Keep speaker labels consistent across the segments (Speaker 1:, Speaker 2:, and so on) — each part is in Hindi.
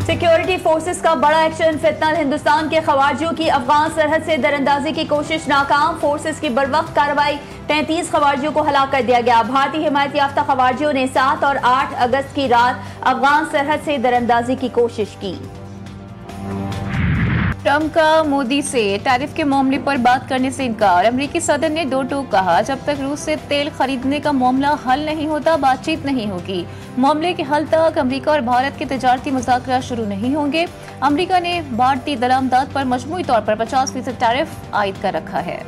Speaker 1: सिक्योरिटी फोर्सेस का बड़ा एक्शन, फितनल हिंदुस्तान के खवारिजियों की अफगान सरहद से दरअंदाजी की कोशिश नाकाम। फोर्सेस की बरवक्त कार्रवाई 33 खवारिजियों को हलाक कर दिया गया। भारतीय हिमायत याफ्ता खवारिजियों ने 7 और 8 अगस्त की रात अफगान सरहद से दरअंदाजी की कोशिश की।
Speaker 2: ट्रंप का मोदी से टैरिफ के मामले पर बात करने से इनकार। अमेरिकी सदर ने दो टूक कहा, जब तक रूस से तेल खरीदने का मामला हल नहीं होता बातचीत नहीं होगी। मामले के हल तक अमेरिका और भारत के तजारती मुज़ाकरात शुरू नहीं होंगे। अमेरिका ने भारतीय दरामदात पर मजमूई तौर पर 50% टैरिफ आयद कर रखा है।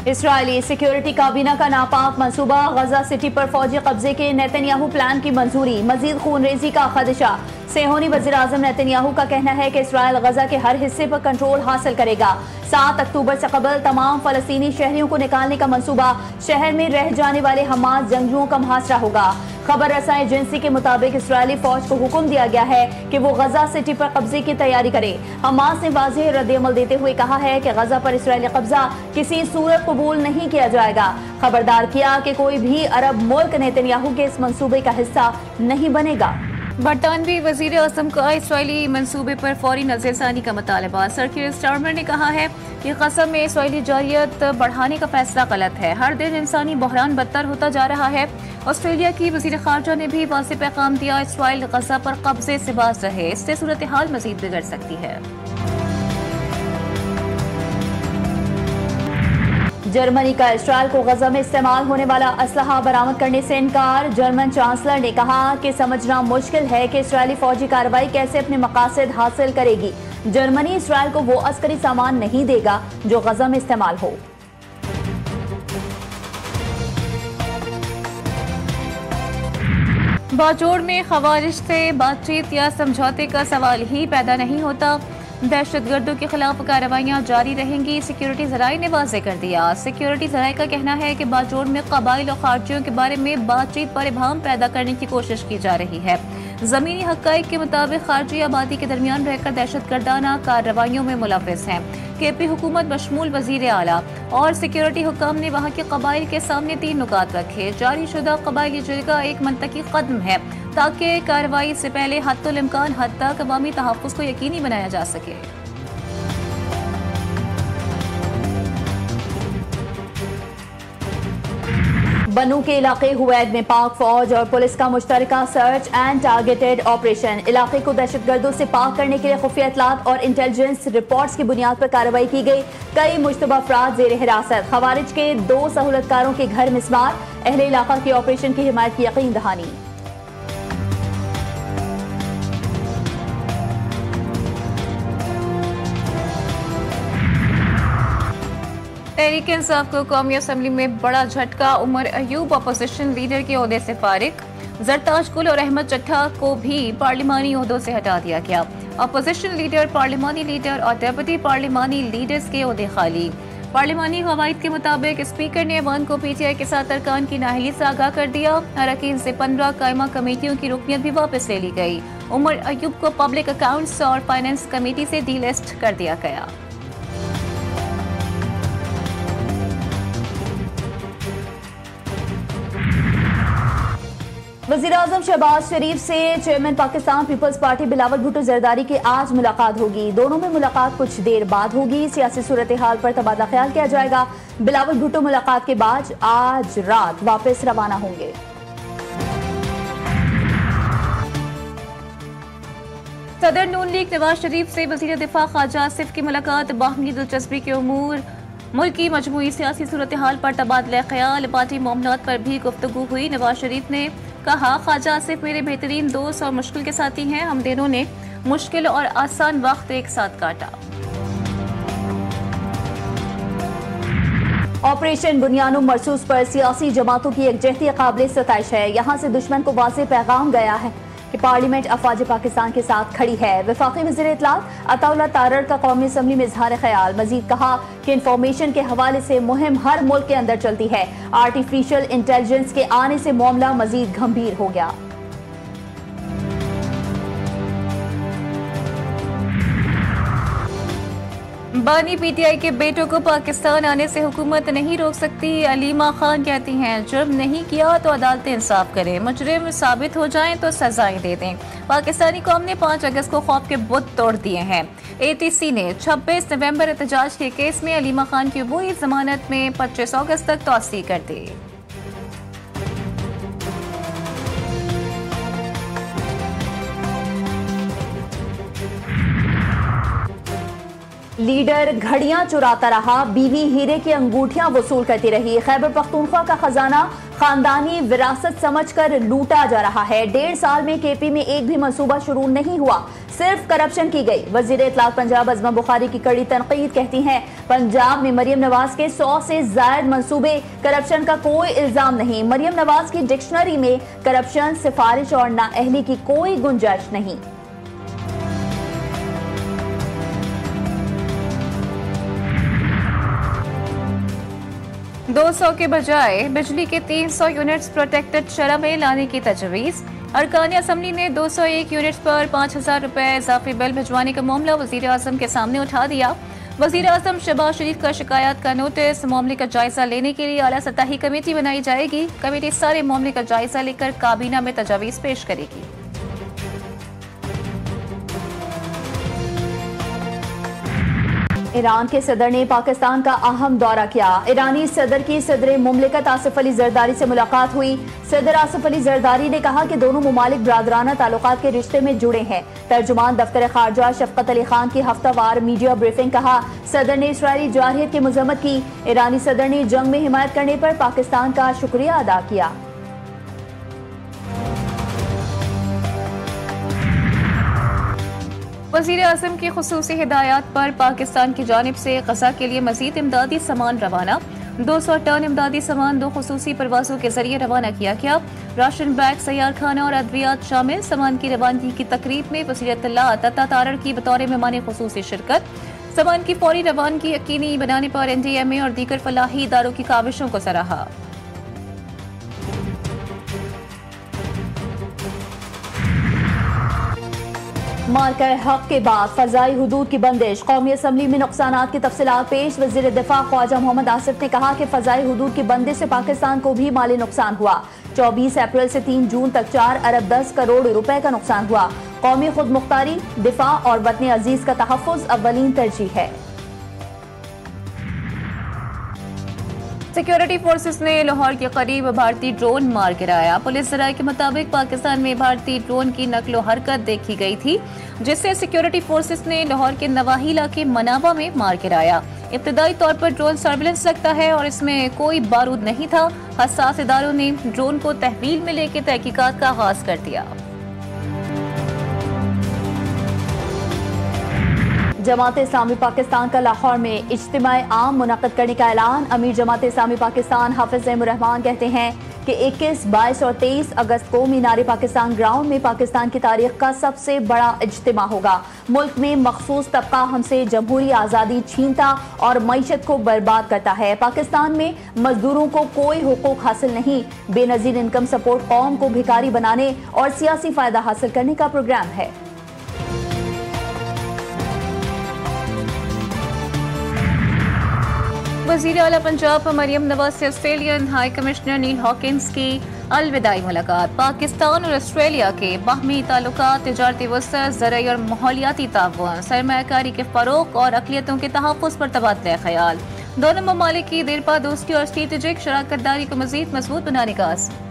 Speaker 1: इसराइली सिक्योरिटी काबीना का नापाक मंसूबा, गजा सिटी पर फौजी कब्जे के नेतन्याहू प्लान की मंजूरी, मजीद खूनरेजी का खदशा। सेहोनी वज़ीर आज़म नेतन्याहू का कहना है कि इसराइल गजा के हर हिस्से पर कंट्रोल हासिल करेगा। 7 अक्टूबर से कबल तमाम फलस्तीनी शहरियों को निकालने का मंसूबा, शहर में रह जाने वाले हमास जंगजुओं का मुहासरा होगा। खबर रसाई एजेंसी के मुताबिक इसराइली फौज को हुक्म दिया गया है कि वो गजा सिटी पर कब्जे की तैयारी करे। हमास ने वाज़ेह रद्द-ए-अमल देते हुए कहा है कि गजा पर इसराइली कब्जा किसी सूरत कबूल नहीं किया जाएगा। खबरदार किया कि कोई भी अरब मुल्क नेतन्याहू के इस मंसूबे का हिस्सा नहीं बनेगा।
Speaker 2: बरतानवी वजीर आज़म का इसराइली मंसूबे पर फौरी नजरसानी का मुतालबा। सर कीर स्टारमर ने कहा है कि गजा में इसराइली जारियत बढ़ाने का फैसला गलत है। हर दिन इंसानी बहरान बदतर होता जा रहा है। ऑस्ट्रेलिया की वजीर खारजा ने भी वाज़ेह पैगाम दिया, इसराइल गजा पर कब्जे से बाज रहे, इससे सूरत हाल मजीद बिगड़ सकती है।
Speaker 1: जर्मनी का इसराइल को गजा में इस्तेमाल होने वाला असलहा बरामद करने से इनकार। जर्मन चांसलर ने कहा कि समझना मुश्किल है कि इसराइली फौजी कार्रवाई कैसे अपने मकासद हासिल करेगी। जर्मनी इसराइल को वो अस्करी सामान नहीं देगा जो गजा में इस्तेमाल हो।
Speaker 2: बाजोड़ में खवारिज से बातचीत या समझौते का सवाल ही पैदा नहीं होता। दहशतगर्दों के खिलाफ कार्रवाइयां जारी रहेंगी, सिक्योरिटी ज़राए ने वाज़ेह कर दिया। सिक्योरिटी ज़राए का कहना है कि बाजोड़ में कबाइल और खारजियों के बारे में बातचीत पर इबहम पैदा करने की कोशिश की जा रही है। ज़मीनी हक़ाइक़ के मुताबिक खारजी आबादी के दरमियान रहकर दहशतगर्दाना कार्रवाइयों में मुलव्वस हैं। केपी हुकूमत बशमूल वज़ीर आला और सिक्योरिटी हुक्काम ने वहाँ के कबाइल के सामने 3 नुकात रखे। जारी शुदा कबाइली जिरगा एक मंतकी कदम है ताकि कार्रवाई से पहले हद्दुल इम्कान हद तक अवामी तहफ़्फ़ुज़ को यकीनी बनाया जा सके।
Speaker 1: बनू के इलाके हुवैद में पाक फौज और पुलिस का मुश्तरका सर्च एंड टारगेटेड ऑपरेशन। इलाके को दहशतगर्दों से पाक करने के लिए खुफिया इत्तलात और इंटेलिजेंस रिपोर्ट्स की बुनियाद पर कार्रवाई की गई। कई मुश्तबा अफराद ज़ेर हिरासत। खवारिज के 2 सहूलतकारों के घर मिसमार। अहले इलाका की ऑपरेशन की हिमायत की यकीन दहानी।
Speaker 2: तहरीक इंसाफ को कौमी असम्बली में बड़ा झटका। उमर अयूब अपोजिशन लीडर के ओहदे से फारिग। जरताज गुल और अहमद चट्टा को भी पार्लिमानी ओहदों से हटा दिया गया। अपोजिशन लीडर, पार्लिमानी लीडर और डेप्यूटी पार्लिमानी लीडर्स के ओहदे खाली। पार्लिमानी कवायद के मुताबिक स्पीकर ने ऐवान को PTI के 7 अरकान की नाअहली से आगाह कर दिया। अरकान से 15 कायमा कमेटियों की रुकनियत भी वापस ले ली गई। उमर अयूब को पब्लिक अकाउंट्स और फाइनेंस कमेटी से डीलिस्ट कर दिया गया।
Speaker 1: वज़ीर-ए-आज़म शहबाज शरीफ से chairman Pakistan Peoples Party Bilawal Bhutto Zardari की आज मुलाकात होगी। दोनों में मुलाकात कुछ देर बाद होगी। सियासी सूरत हाल पर तबादला ख्याल किया जाएगा। बिलावल भुट्टो मुलाकात के बाद आज रात वापस रवाना होंगे।
Speaker 2: सदर नून लीग नवाज शरीफ से वज़ीर दिफा ख्वाजा आसिफ की मुलाकात। बाहमी दिलचस्पी के उमूर, मुल्क की मजमूई सियासी सूरत हाल पर तबादला ख्याल, पार्टी मामलात पर भी गुफ्तगू हुई। नवाज शरीफ ने कहा, ख्वाजा आसिफ मेरे बेहतरीन दोस्त और मुश्किल के साथी हैं। हम दोनों ने मुश्किल और आसान वक्त एक साथ काटा।
Speaker 1: ऑपरेशन बुनियानो मरसूस पर सियासी जमातों की एकजहती काबिल सताइश है। यहाँ से दुश्मन को वाज़ेह पैगाम गया है कि पार्लियामेंट अफवाज पाकिस्तान के साथ खड़ी है। वफाकी वज़ीर इत्तलात अताउल्लाह तारड़ का कौमी असम्बली में इज़हार ख्याल। मजीद कहा कि इंफॉर्मेशन के हवाले से मुहिम हर मुल्क के अंदर चलती है। आर्टिफिशियल इंटेलिजेंस के आने से मामला मजीद गंभीर हो गया।
Speaker 2: बानी पीटीआई के बेटों को पाकिस्तान आने से हुकूमत नहीं रोक सकती। अलीमा खान कहती हैं जुर्म नहीं किया तो अदालतें इंसाफ करें, मुजरिम साबित हो जाएं तो सजाएं दे दें। पाकिस्तानी कौम ने 5 अगस्त को खौफ के बुत तोड़ दिए हैं। एटीसी ने 26 नवंबर एहतजाज के केस में अलीमा खान की अबूई जमानत में 25 अगस्त तक तौसीह कर दी।
Speaker 1: लीडर घड़ियां चुराता रहा, बीवी हीरे की अंगूठियां वसूल करती रही। खैबर पख्तूनख्वा का खजाना खानदानी विरासत समझकर लूटा जा रहा है। 1.5 साल में केपी में एक भी मंसूबा शुरू नहीं हुआ, सिर्फ करप्शन की गई। वजीर इत्तलात पंजाब अज़मा बुखारी की कड़ी तनकीद, कहती हैं पंजाब में मरियम नवाज के 100 से जायद मंसूबे, करप्शन का कोई इल्जाम नहीं। मरियम नवाज की डिक्शनरी में करप्शन, सिफारिश और नाअहली की कोई गुंजाइश नहीं।
Speaker 2: दो 200 के बजाय बिजली के 300 यूनिट्स प्रोटेक्टेड शरह में लाने की तजवीज़। अरकान असम्बली ने 201 यूनिट्स पर 5,000 रुपए इजाफी बिल भिजवाने का मामला वजीर आजम के सामने उठा दिया। वजीर आजम शहबाज शरीफ का शिकायत का नोटिस, मामले का जायजा लेने के लिए आला सतही कमेटी बनाई जाएगी। कमेटी सारे मामले का जायजा लेकर काबीना में तजावीज़ पेश करेगी।
Speaker 1: ईरान के सदर ने पाकिस्तान का अहम दौरा किया। ईरानी सदर की सदर मुमलिकत आसिफ अली जरदारी से मुलाकात हुई। सदर आसिफ अली जरदारी ने कहा कि दोनों मुमालिक बरादराना ताल्लुकात के रिश्ते में जुड़े हैं। तर्जुमान दफ्तर खारजा शफकत अली खान की हफ्तावार मीडिया ब्रीफिंग, कहा सदर ने इसराइली जारहियत की मजम्मत की। ईरानी सदर ने जंग में हिमायत करने पर पाकिस्तान का शुक्रिया अदा किया।
Speaker 2: वज़ीर आज़म की खुसूसी हिदायत पर पाकिस्तान की जानिब से गजा के लिए मज़ीद इमदादी सामान रवाना। 200 टन इमदादी सामान 2 खुसूसी परवाजों के जरिए रवाना किया गया। राशन बैग, सैयार खाना और अद्वियात शामिल। सामान की रवानगी की तकरीब में वज़ीर इत्तलात अता तारड़ की बतौर मेहमान खुसूसी शिरकत। सामान की फौरी रवानगी यकीनी बनाने पर NDMA और दीगर फलाही इदारों की काविशों को सराहा।
Speaker 1: मार्का हक के बाद फजाई हुदूद की बंदिश, कौमी असम्बली में नुकसानात की तफसीलात पेश। वजीर दिफा ख्वाजा मोहम्मद आसिफ ने कहा कि फजाई हुदूद की बंदिश से पाकिस्तान को भी माली नुकसान हुआ। 24 अप्रैल से 3 जून तक 4 अरब 10 करोड़ रुपए का नुकसान हुआ। कौमी खुद मुख्तारी, दिफा और वतन अजीज का तहफ़्फ़ुज़ अव्वलीन तरजीह है।
Speaker 2: सिक्योरिटी फोर्सेस ने लाहौर के करीब भारतीय ड्रोन मार गिराया। पुलिस जराये के मुताबिक पाकिस्तान में भारतीय ड्रोन की नकलो हरकत देखी गई थी, जिससे सिक्योरिटी फोर्सेस ने लाहौर के नवाही इलाके मनावा में मार गिराया। इब्तदाई तौर पर ड्रोन सर्विलेंस लगता है और इसमें कोई बारूद नहीं था। हसास इदारों ने ड्रोन को तहवील में लेकर तहकीकात का आगाज कर दिया।
Speaker 1: जमात इस्लामी पाकिस्तान का लाहौर में इज्तिमाई आम मुनक़्क़िद करने का ऐलान। अमीर जमात इस्लामी पाकिस्तान हाफिज रहमान कहते हैं कि 21, 22 और 23 अगस्त को मीनार पाकिस्तान ग्राउंड में पाकिस्तान की तारीख का सबसे बड़ा इज्तिमा होगा। मुल्क में मखसूस तबका हमसे जमहूरी आज़ादी छीनता और मईशत को बर्बाद करता है। पाकिस्तान में मजदूरों को कोई हुकूक हासिल नहीं। बेनज़ीर इनकम सपोर्ट कौम को भिखारी बनाने और सियासी फायदा हासिल करने का प्रोग्राम है।
Speaker 2: वज़ीर आला पंजाब मरियम नवाज से ऑस्ट्रेलियन हाई कमिश्नर नील हॉकिंस की अलविदाई मुलाकात। पाकिस्तान और ऑस्ट्रेलिया के बाहमी ताल्लुकात, तिजारती वसअत, ज़राई और माहौलियाती ताउन, सरमायाकारी के फ़रोग़ और अक़लियतों के तहफ़्फ़ुज़ पर तबादला ख़याल। दोनों ममालिक की देरपा दोस्ती और स्ट्रेटेजिक शराकतदारी को मज़ीद मजबूत बनाने का आज़म।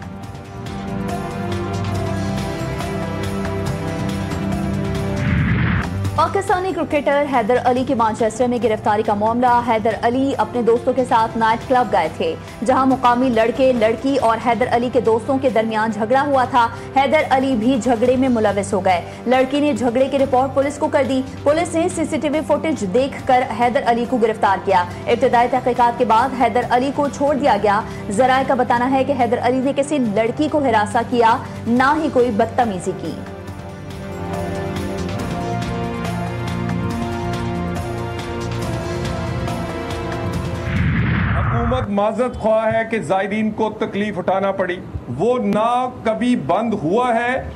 Speaker 1: पाकिस्तानी क्रिकेटर हैदर अली की मैनचेस्टर में गिरफ्तारी का मामला। हैदर अली अपने दोस्तों के साथ नाइट क्लब गए थे, जहां मुकामी लड़के, लड़की और हैदर अली के दोस्तों के दरमियान झगड़ा हुआ था। हैदर अली भी झगड़े में मुलविस हो गए। लड़की ने झगड़े की रिपोर्ट पुलिस को कर दी। पुलिस ने CCTV फुटेज देखकर हैदर अली को गिरफ्तार किया। इब्तदाई तहकीकात के बाद हैदर अली को छोड़ दिया गया। ज़राए का बताना है कि हैदर अली ने किसी लड़की को हिरासा किया, ना ही कोई बदतमीजी की।
Speaker 3: हुकूमत माजरत ख्वाह है कि ज़ायरीन को तकलीफ उठाना पड़ी। वो ना कभी बंद हुआ है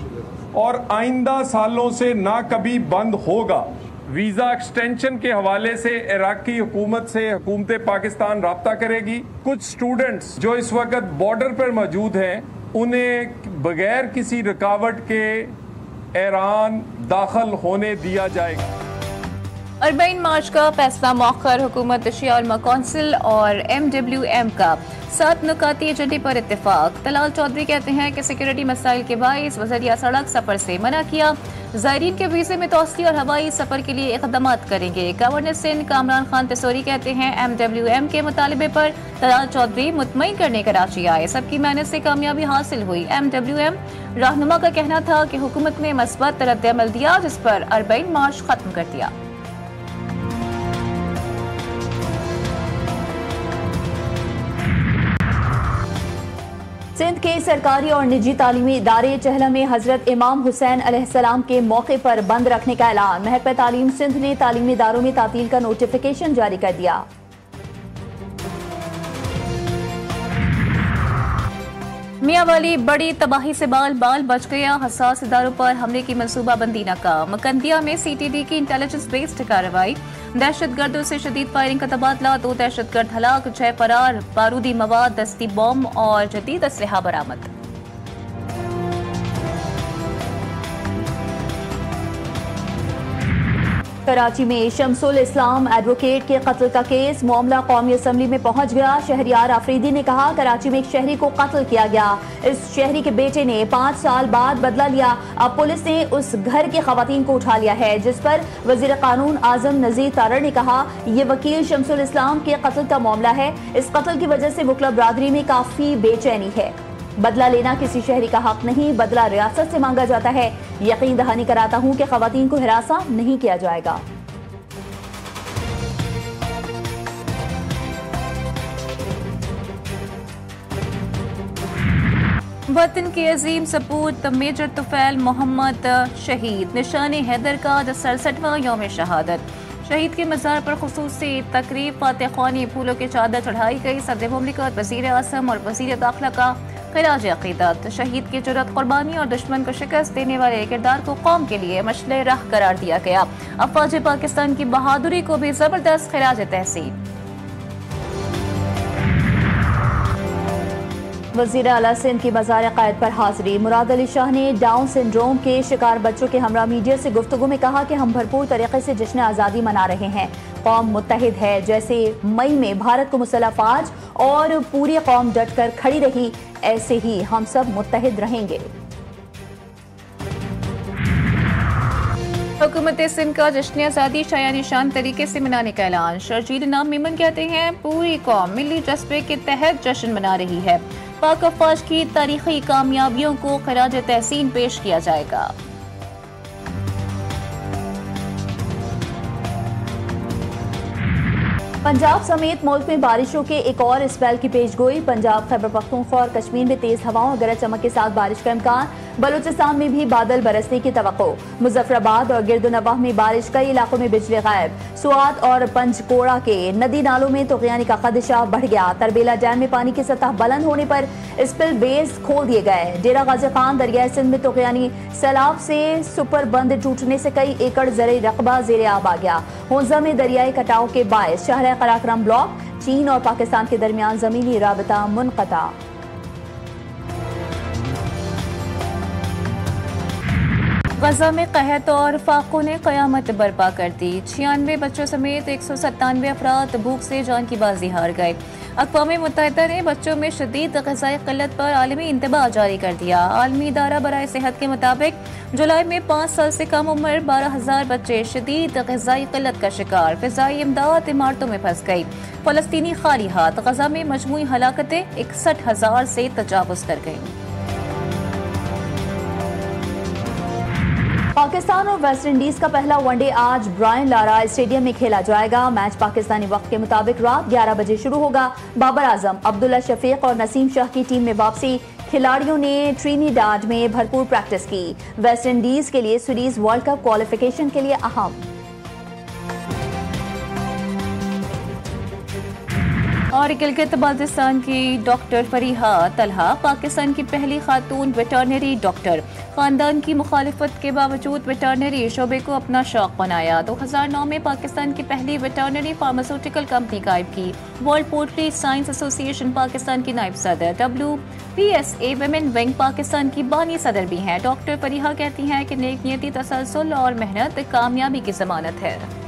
Speaker 3: और आइंदा सालों से ना कभी बंद होगा। वीज़ा एक्सटेंशन के हवाले से इराकी हुकूमत से हुकूमत पाकिस्तान राब्ता करेगी। कुछ स्टूडेंट्स जो इस वक्त बॉर्डर पर मौजूद हैं उन्हें बगैर किसी रुकावट के ईरान दाखिल होने दिया जाएगा।
Speaker 2: 40 मार्च का फैसला मौखर हुकूमत शिया उलमा कौंसिल और MWM का 7 नुकाती एजेंडे पर इत्तेफाक। तलाल चौधरी कहते हैं कि सिक्योरिटी मसाइल के बाइस वज़रिया सड़क सफर से मना किया। ज़ायरीन के वीज़े में तौसी और हवाई सफर के लिए इक़दाम करेंगे। गवर्नर सिंध कामरान खान तसोरी कहते हैं MWM के मुतालबे पर तलाल चौधरी मुतमईन करने कराची आए, सबकी मेहनत से कामयाबी हासिल हुई। MWM रहनुमा का कहना था कि हुकूमत ने मस्बत रद्द-ए-अमल दिया जिस पर 40 मार्च खत्म कर दिया।
Speaker 1: सिंध के सरकारी और निजी तालीमी इदारे चहला में हजरत इमाम हुसैन अलैहिस्सलाम के मौके पर बंद रखने का ऐलान। महकमा तालीम सिंध ने तालीमी इदारों में तातील का नोटिफिकेशन जारी कर दिया।
Speaker 2: मियां वाली बड़ी तबाही से बाल बाल बच गया। हसास इदारों पर हमले की मनसूबाबंदी नाकाम। कंदिया में CTD की इंटेलिजेंस बेस्ड कार्रवाई। दहशतगर्दों से शदीद फायरिंग का तबादला। 2 दहशतगर्द हलाक, 6 फरार। बारूदी मवाद, दस्ती बम और जदीद असलहा बरामद।
Speaker 1: कराची में शमसुल इस्लाम एडवोकेट के कत्ल का केस। मामला कौमी असम्बली में पहुंच गया। शहरियार आफरीदी ने कहा कराची में एक शहरी को कत्ल किया गया। इस शहरी के बेटे ने 5 साल बाद बदला लिया। अब पुलिस ने उस घर की खवातीन को उठा लिया है, जिस पर वजीर कानून आजम नजीर तारड़ ने कहा यह वकील शमसुल इस्लाम के कत्ल का मामला है। इस कत्ल की वजह से मुकल्ला बरादरी में काफी बेचैनी है। बदला लेना किसी शहरी का हक नहीं, बदला रियासत से मांगा जाता है। यकीन दहानी कराता हूं कि खवातीन को हिरासा नहीं किया जाएगा।
Speaker 2: वतन के अजीम सपूत मेजर तुफैल मोहम्मद शहीद। निशान हैदर का 67वां यौम शहादत। शहीद के मज़ार पर खुसूसी तकरीब, फातिह ख्वानी, फूलों की चादर चढ़ाई गई। सदर मुमलिकत, वज़ीर आज़म और वज़ीर दाखिला का खिराज अक़ीदत। शहीद की जुर्रत, क़ुरबानी और दुश्मन को शिकस्त देने वाले किरदार को कौम के लिए मशले राह करार दिया गया। अफ़वाज पाकिस्तान की बहादुरी को भी ज़बरदस्त खिराज तहसीन।
Speaker 1: वज़ीर आला सिंध की मज़ार क़ायद पर हाजिरी। मुराद अली शाह ने डाउन सिंड्रोम के शिकार बच्चों के हमरा मीडिया से गुफ्तगू में कहा कि हम भरपूर तरीके से जश्न आज़ादी मना रहे हैं। कौम मुत्तहिद है। जैसे मई में भारत को मुसल्लह फ़ौज और पूरी कौम डट कर खड़ी रही, ऐसे ही हम सब मुत्तहिद रहेंगे।
Speaker 2: हुकूमत सिंध का जश्न आज़ादी शाया निशान तरीके से मनाने का ऐलान। शर्जील नाम मेमन कहते हैं पूरी कौम मिली जज्बे के तहत जश्न मना रही है। पाक अफ़वाज की तारीखी कामयाबियों को खिराज तहसीन पेश किया जाएगा।
Speaker 1: पंजाब समेत मुल्क में बारिशों के एक और स्पेल की पेशगोई। पंजाब, खैबर पख्तूनख्वा और कश्मीर में तेज हवाओं और गरज चमक के साथ बारिश का इम्कान। बलूचिस्तान में भी बादल बरसने की तवक्को। मुजफ्फराबाद और गिरदुनवाह में बारिश, कई इलाकों में बिजली गायब। सुआत और पंचकोड़ा के नदी नालों में तूफ़ानी का खदशा बढ़ गया। तरबेला डैम में पानी की सतह बुलंद होने पर स्पिल वेज खोल दिए गए। डेरा गाजी खान, दरियाई सिंध में तूफ़ानी सैलाब से सुपर बंद टूटने से कई एकड़ ज़रई रकबा ज़ेरे आब आ गया। होंजा में दरियाई कटाव के बायस शहर कराक्रम ब्लॉक, चीन और पाकिस्तान के दरमियान ज़मीनी राबता मुनक़ता।
Speaker 2: गजा में कहत और फाकों ने क़यामत बर्पा कर दी। 96 बच्चों समेत 197 अफराद भूख से जान की बाजी हार गए। अक़वाम मुत्तहिदा ने बच्चों में शदीद ग़िज़ाई क़िल्लत पर आलमी इंतबाह जारी कर दिया। आलमी इदारा बराए सेहत के मुताबिक जुलाई में 5 साल से कम उम्र 12,000 बच्चे शदीद ग़िज़ाई क़िल्लत का शिकार। फ़िज़ाई इमदाद इमारतों में फंस गई। फ़लस्तीनी खाली हाथ। गजा में मजमूई हलाकतें 61,000 से तजावुज़ कर गईं।
Speaker 1: पाकिस्तान और वेस्ट इंडीज का पहला वनडे आज ब्रायन लारा स्टेडियम में खेला जाएगा। मैच पाकिस्तानी वक्त के मुताबिक रात 11 बजे शुरू होगा। बाबर आजम, अब्दुल्ला शफीक और नसीम शाह की टीम में वापसी। खिलाड़ियों ने ट्रिनिडाड में भरपूर प्रैक्टिस की। वेस्ट इंडीज के लिए सीरीज वर्ल्ड कप क्वालिफिकेशन के लिए अहम।
Speaker 2: और गिलगित बाल्टिस्तान की डॉक्टर फरीहा तलहा पाकिस्तान की पहली खातून वेटरनरी डॉक्टर। खानदान की मुखालिफत के बावजूद वेटरनरी शोबे को अपना शौक बनाया। 2009 में पाकिस्तान की पहली वेटरनरी फार्मास्यूटिकल कंपनी कायम की। World poultry science association Pakistan की नायब सदर। WPSA वुमेन विंग पाकिस्तान की बानी सदर भी हैं। डॉक्टर फरीहा कहती हैं कि नेक नियति, तसलसल और मेहनत कामयाबी की जमानत है।